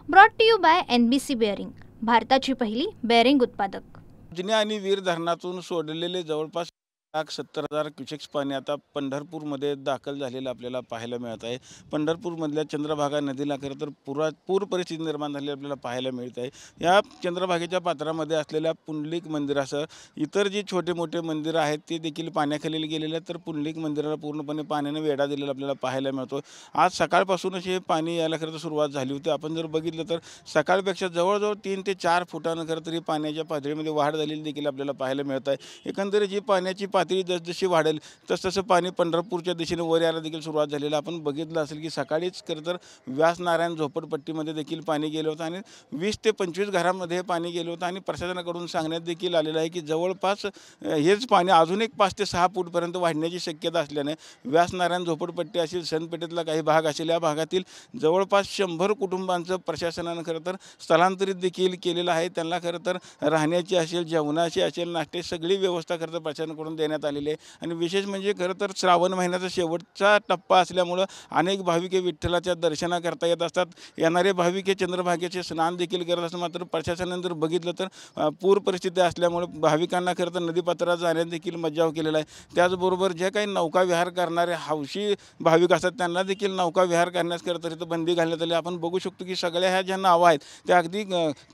Brought to you by NBC bearing, भारताची पहिली bearing उत्पादक। उजनी आणि वीर धरणातून सोडलेले जवळपास 1,70,000 क्युसेक्स पाणी आता पंढरपूरमध्ये दाखल झालेलं आपल्याला पाहायला मिळत आहे। पंढरपूरमधल्या चंद्रभागा नदीला खरं तर पूर परिस्थिती निर्माण झालेली आपल्याला पाहायला मिळत आहे। या चंद्रभागेच्या पात्रामध्ये असलेल्या पुंडलिक मंदिरासह इतर जी छोटे मोठे मंदिरं आहेत ते देखील पाण्याखाली गेलेले आहेत, तर पुंडलिक मंदिराला पूर्णपणे पाण्याने वेढा दिलेला आपल्याला पाहायला मिळतो। आज सकाळपासूनच हे पाणी यायला खरं तर सुरुवात झाली होती। आपण जर बघितलं तर सकाळपेक्षा जवळजवळ 3 ते 4 फुटानं खरं तर ही पाण्याच्या पातळीमध्ये वाढ झालेली देखील आपल्याला पाहायला मिळत आहे। एकंदरीत जी पाण्याची पातळी जसजशी वाढेल तसतसं पाणी पंढरपूरच्या दिशेने वर यायला देखील सुरुवात झालेली आपण बघितलं असेल की सकाळीच खरं तर व्यासनारायण झोपडपट्टीमध्ये देखील पाणी गेलं होतं आणि 20 ते 25 घरांमध्ये पाणी गेलं होतं आणि प्रशासनाकडून सांगण्यात देखील आलेलं आहे की जवळपास हेच पाणी अजून एक 5 ते 6 फूटपर्यंत वाढण्याची शक्यता असल्याने व्यासनारायण झोपडपट्टी असेल, सनपेठेतला काही भाग असेल, या भागातील जवळपास 100 कुटुंबांचं प्रशासनानं खरं तर स्थलांतरित देखील केलेलं आहे। त्यांना खरं तर राहण्याची असेल, जेवणाची असेल, नाश्ते सगळी व्यवस्था खरं तर प्रशासनाकडून देण्यात आलेली आहे। आणि विशेष म्हणजे खरं तर श्रावण महिन्याचा शेवटचा टप्पा असल्यामुळं अनेक भाविक विठ्ठलाच्या दर्शनाकरता येत असतात। येणारे भाविक हे चंद्रभागेचे स्नान देखील करत असतात। मात्र प्रशासनाने जर बघितलं तर पूर परिस्थिती असल्यामुळे भाविकांना खरं तर नदीपात्रात जाण्यात देखील मज्जाव केलेला आहे। त्याचबरोबर जे काही नौका विहार करणारे हौशी भाविक असतात त्यांना देखील नौका विहार करण्यास खरं तर इथं बंदी घालण्यात आली। आपण बघू शकतो की सगळ्या ह्या ज्या नावं आहेत त्या अगदी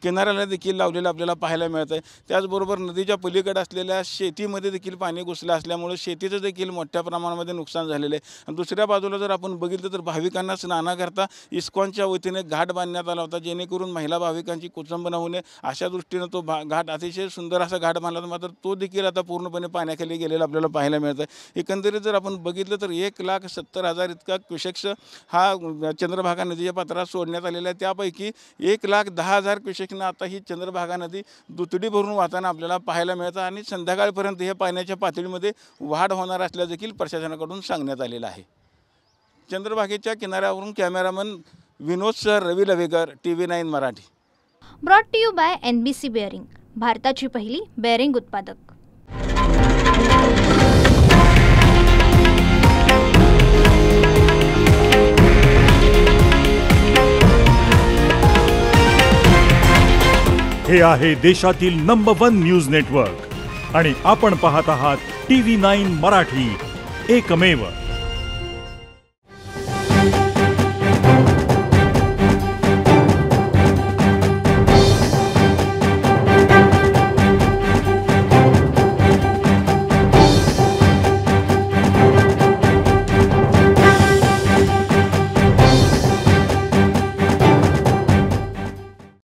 किनाऱ्याला देखील लावलेलं आपल्याला पाहायला मिळत आहे। त्याचबरोबर नदीच्या पलीकडे असलेल्या शेतीमध्ये देखील पाणी घुसलं असल्यामुळे शेतीचं देखील मोठ्या प्रमाणामध्ये नुकसान झालेलं आहे। आणि दुसऱ्या बाजूला जर आपण बघितलं तर भाविकांना स्नानाकरता इस्कॉनच्या वतीने घाट बांधण्यात आला होता, जेणेकरून महिला भाविकांची कुचंबना होऊ नये अशा दृष्टीनं तो घाट अतिशय सुंदर असा घाट बांधला होता। मात्र तो देखील आता पूर्णपणे पाण्याखाली गेलेला आपल्याला पाहायला मिळत आहे। एकंदरीत जर आपण बघितलं तर 1,70,000 इतका क्युसेक्स हा चंद्रभागा नदीच्या पात्रात सोडण्यात आलेला आहे। त्यापैकी 1,10,000 क्युसेक्सनं आता ही चंद्रभागा नदी दुतडी भरून वाहताना आपल्याला पाहायला मिळतं आणि संध्याकाळपर्यंत हे पाण्याच्या पातळीमध्ये वाढ होणार असल्याचं देखील प्रशासनाकडून सांगण्यात आलेलं आहे। चंद्रभागेच्या किनाऱ्यावरून cameraman Vinod sir, Ravi Lavekar, TV9 Marathi. Brought to you by NBC bearing, भारताची पहिली बेअरिंग उत्पादक। हे आहे देशातील नंबर 1 न्यूज नेटवर्क आणि आपण पाहत आहात TV9 मराठी, एकमेव।